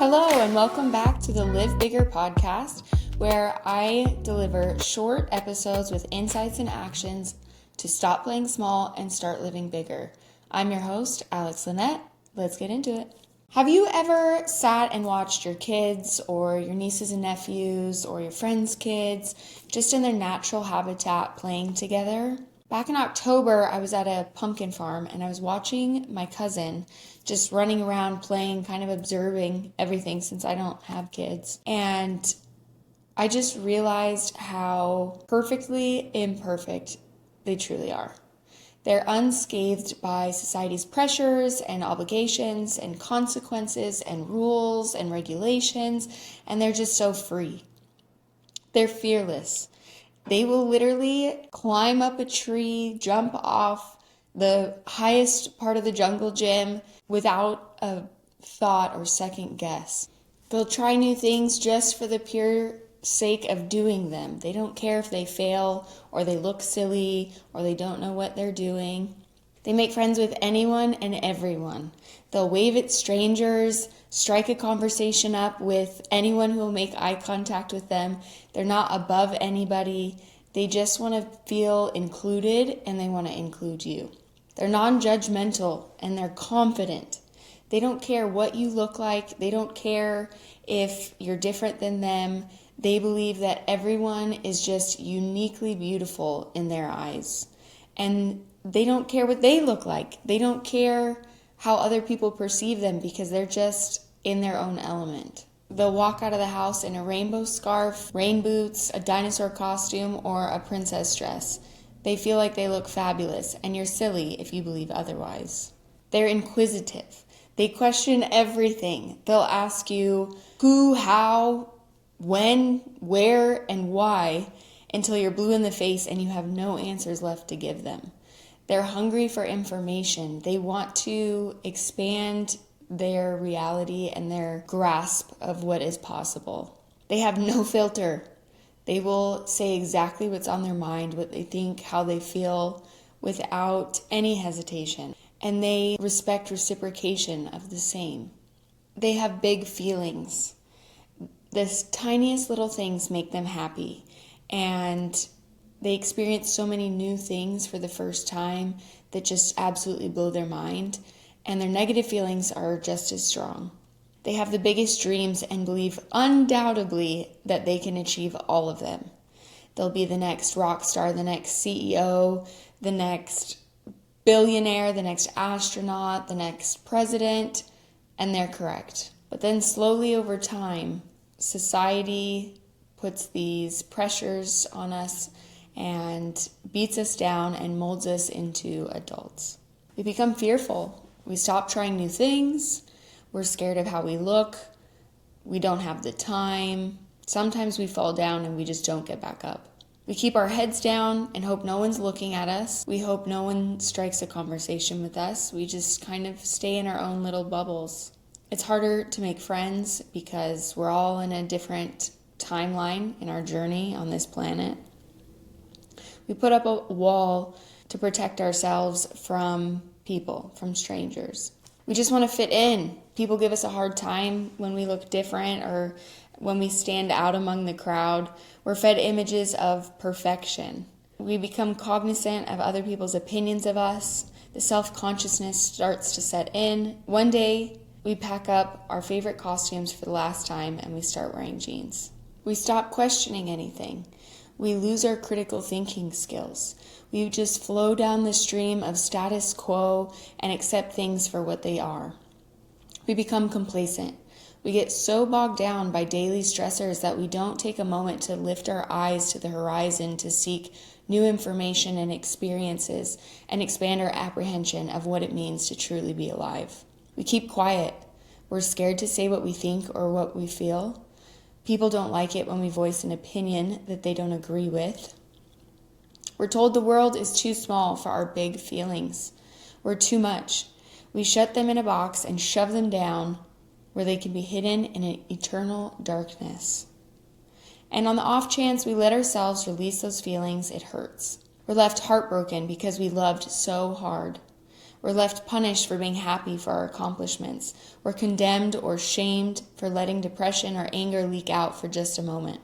Hello, and welcome back to the Live Bigger podcast, where I deliver short episodes with insights and actions to stop playing small and start living bigger. I'm your host, Alex Lynette. Let's get into it. Have you ever sat and watched your kids or your nieces and nephews or your friends' kids just in their natural habitat playing together? Back in October, I was at a pumpkin farm and I was watching my cousin just running around playing, kind of observing everything since I don't have kids. And I just realized how perfectly imperfect they truly are. They're unscathed by society's pressures and obligations and consequences and rules and regulations, and they're just so free. They're fearless. They will literally climb up a tree, jump off the highest part of the jungle gym without a thought or second guess. They'll try new things just for the pure sake of doing them. They don't care if they fail or they look silly or they don't know what they're doing. They make friends with anyone and everyone. They'll wave at strangers, strike a conversation up with anyone who will make eye contact with them. They're not above anybody. They just want to feel included and they want to include you. They're non-judgmental and they're confident. They don't care what you look like. They don't care if you're different than them. They believe that everyone is just uniquely beautiful in their eyes. And they don't care what they look like. They don't care how other people perceive them because they're just in their own element. They'll walk out of the house in a rainbow scarf, rain boots, a dinosaur costume, or a princess dress. They feel like they look fabulous, and you're silly if you believe otherwise. They're inquisitive. They question everything. They'll ask you who, how, when, where, and why until you're blue in the face and you have no answers left to give them. They're hungry for information. They want to expand their reality and their grasp of what is possible. They have no filter. They will say exactly what's on their mind, what they think, how they feel, without any hesitation. And they respect reciprocation of the same. They have big feelings. The tiniest little things make them happy. And they experience so many new things for the first time that just absolutely blow their mind. And their negative feelings are just as strong. They have the biggest dreams and believe undoubtedly that they can achieve all of them. They'll be the next rock star, the next CEO, the next billionaire, the next astronaut, the next president, and they're correct. But then slowly over time, society puts these pressures on us and beats us down and molds us into adults. We become fearful. We stop trying new things. We're scared of how we look. We don't have the time. Sometimes we fall down and we just don't get back up. We keep our heads down and hope no one's looking at us. We hope no one strikes a conversation with us. We just kind of stay in our own little bubbles. It's harder to make friends because we're all in a different timeline in our journey on this planet. We put up a wall to protect ourselves from people, from strangers. We just want to fit in. People give us a hard time when we look different or when we stand out among the crowd. We're fed images of perfection. We become cognizant of other people's opinions of us. The self-consciousness starts to set in. One day, we pack up our favorite costumes for the last time and we start wearing jeans. We stop questioning anything. We lose our critical thinking skills. We just flow down the stream of status quo and accept things for what they are. We become complacent. We get so bogged down by daily stressors that we don't take a moment to lift our eyes to the horizon to seek new information and experiences and expand our apprehension of what it means to truly be alive. We keep quiet. We're scared to say what we think or what we feel. People don't like it when we voice an opinion that they don't agree with. We're told the world is too small for our big feelings. We're too much. We shut them in a box and shove them down where they can be hidden in an eternal darkness. And on the off chance we let ourselves release those feelings, it hurts. We're left heartbroken because we loved so hard. We're left punished for being happy for our accomplishments. We're condemned or shamed for letting depression or anger leak out for just a moment.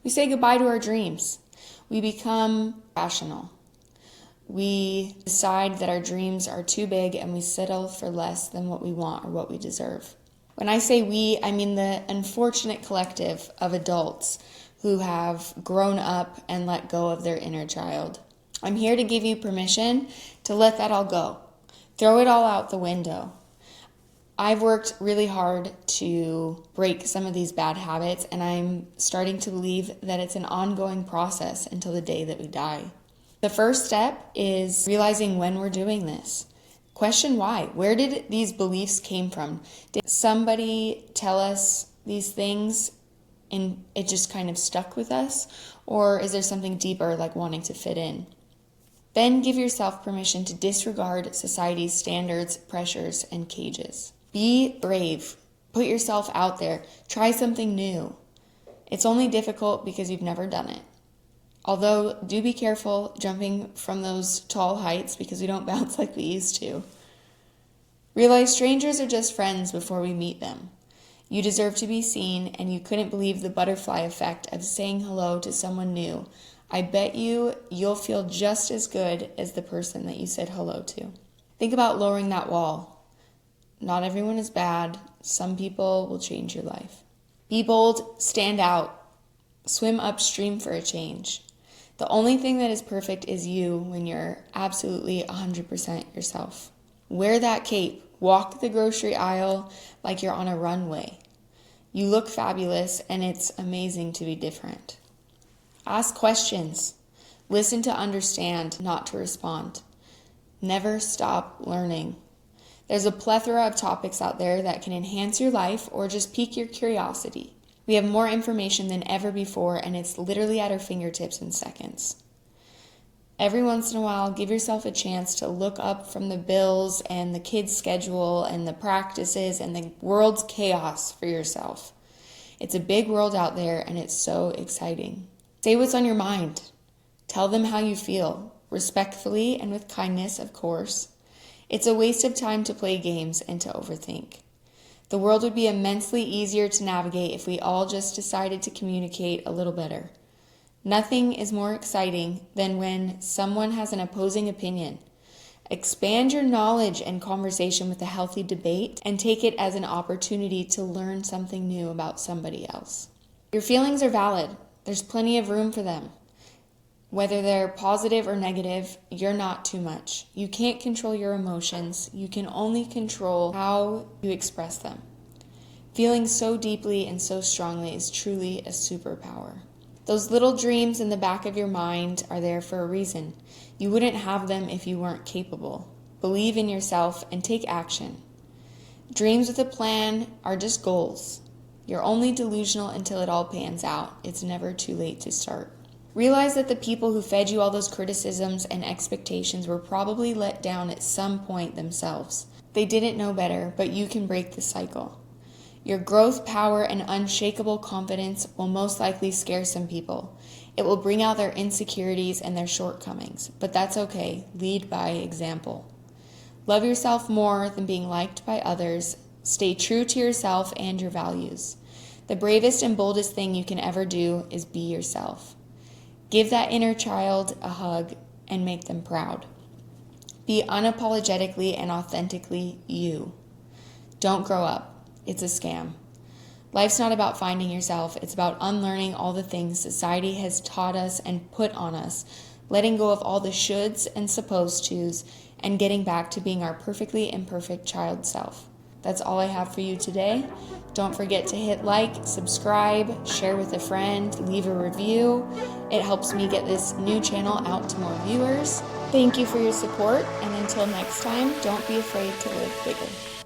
We say goodbye to our dreams. We become rational. We decide that our dreams are too big and we settle for less than what we want or what we deserve. When I say we, I mean the unfortunate collective of adults who have grown up and let go of their inner child. I'm here to give you permission to let that all go. Throw it all out the window. I've worked really hard to break some of these bad habits, and I'm starting to believe that it's an ongoing process until the day that we die. The first step is realizing when we're doing this. Question why. Where did these beliefs came from? Did somebody tell us these things and it just kind of stuck with us? Or is there something deeper, like wanting to fit in? Then give yourself permission to disregard society's standards, pressures, and cages. Be brave. Put yourself out there. Try something new. It's only difficult because you've never done it. Although, do be careful jumping from those tall heights because we don't bounce like we used to. Realize strangers are just friends before we meet them. You deserve to be seen, and you couldn't believe the butterfly effect of saying hello to someone new. I bet you'll feel just as good as the person that you said hello to. Think about lowering that wall. Not everyone is bad. Some people will change your life. Be bold, stand out, swim upstream for a change. The only thing that is perfect is you when you're absolutely 100% yourself. Wear that cape. Walk the grocery aisle like you're on a runway. You look fabulous, and it's amazing to be different. Ask questions. Listen to understand, not to respond. Never stop learning. There's a plethora of topics out there that can enhance your life or just pique your curiosity. We have more information than ever before, and it's literally at our fingertips in seconds. Every once in a while, give yourself a chance to look up from the bills and the kids' schedule and the practices and the world's chaos for yourself. It's a big world out there, and it's so exciting. Say what's on your mind. Tell them how you feel, respectfully and with kindness, of course. It's a waste of time to play games and to overthink. The world would be immensely easier to navigate if we all just decided to communicate a little better. Nothing is more exciting than when someone has an opposing opinion. Expand your knowledge and conversation with a healthy debate and take it as an opportunity to learn something new about somebody else. Your feelings are valid. There's plenty of room for them. Whether they're positive or negative, you're not too much. You can't control your emotions. You can only control how you express them. Feeling so deeply and so strongly is truly a superpower. Those little dreams in the back of your mind are there for a reason. You wouldn't have them if you weren't capable. Believe in yourself and take action. Dreams with a plan are just goals. You're only delusional until it all pans out. It's never too late to start. Realize that the people who fed you all those criticisms and expectations were probably let down at some point themselves. They didn't know better, but you can break the cycle. Your growth, power, and unshakable confidence will most likely scare some people. It will bring out their insecurities and their shortcomings, but that's okay. Lead by example. Love yourself more than being liked by others. Stay true to yourself and your values. The bravest and boldest thing you can ever do is be yourself. Give that inner child a hug and make them proud. Be unapologetically and authentically you. Don't grow up. It's a scam. Life's not about finding yourself. It's about unlearning all the things society has taught us and put on us, letting go of all the shoulds and supposed tos, and getting back to being our perfectly imperfect child self. That's all I have for you today. Don't forget to hit like, subscribe, share with a friend, leave a review. It helps me get this new channel out to more viewers. Thank you for your support, and until next time, don't be afraid to live bigger.